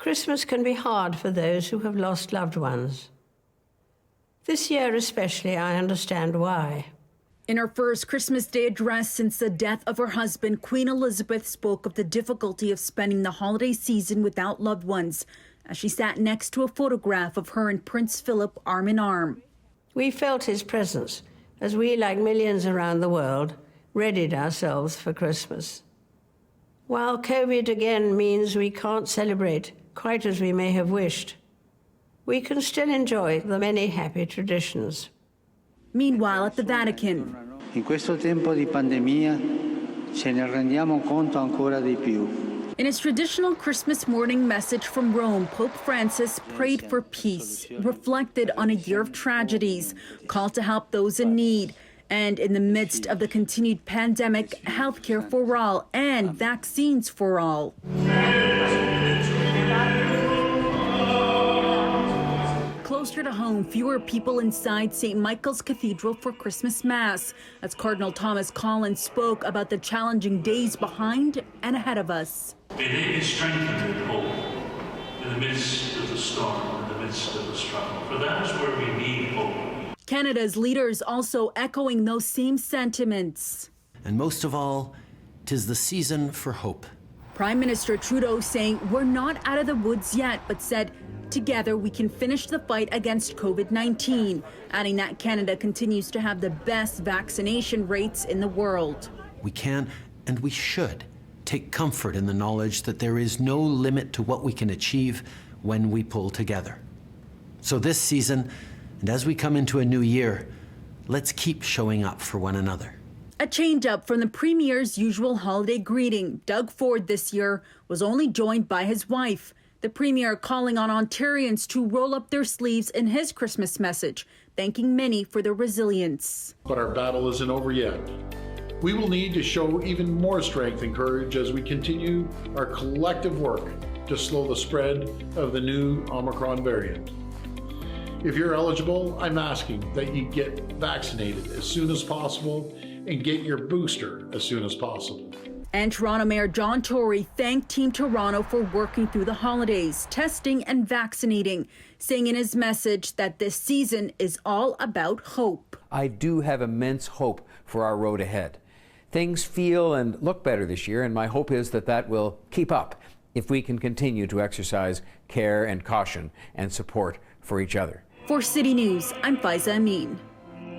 Christmas can be hard for those who have lost loved ones. This year especially, I understand why. In her first Christmas Day address since the death of her husband, Queen Elizabeth spoke of the difficulty of spending the holiday season without loved ones, as she sat next to a photograph of her and Prince Philip arm in arm. We felt his presence as we, like millions around the world, readied ourselves for Christmas. While COVID again means we can't celebrate quite as we may have wished, we can still enjoy the many happy traditions. Meanwhile, at the Vatican, in questo tempo di pandemia ce ne rendiamo conto ancora di più. In his traditional Christmas morning message from Rome, Pope Francis prayed for peace, reflected on a year of tragedies, called to help those in need, and in the midst of the continued pandemic, healthcare for all and vaccines for all. Closer to home, fewer people inside St. Michael's Cathedral for Christmas Mass, as Cardinal Thomas Collins spoke about the challenging days behind and ahead of us. May they be strengthened in hope in the midst of the storm, in the midst of the struggle, for that is where we need hope. Canada's leaders also echoing those same sentiments. And most of all, 'tis the season for hope. Prime Minister Trudeau saying we're not out of the woods yet, but said together we can finish the fight against COVID-19, adding that Canada continues to have the best vaccination rates in the world. We can and we should take comfort in the knowledge that there is no limit to what we can achieve when we pull together. So this season, and as we come into a new year, let's keep showing up for one another. A change-up from the Premier's usual holiday greeting. Doug Ford this year was only joined by his wife. The Premier calling on Ontarians to roll up their sleeves in his Christmas message, thanking many for their resilience. But our battle isn't over yet. We will need to show even more strength and courage as we continue our collective work to slow the spread of the new Omicron variant. If you're eligible, I'm asking that you get vaccinated as soon as possible and get your booster as soon as possible. And Toronto Mayor John Tory thanked Team Toronto for working through the holidays, testing and vaccinating, saying in his message that this season is all about hope. I do have immense hope for our road ahead. Things feel and look better this year, and my hope is that that will keep up if we can continue to exercise care and caution and support for each other. For City News, I'm Faiza Amin.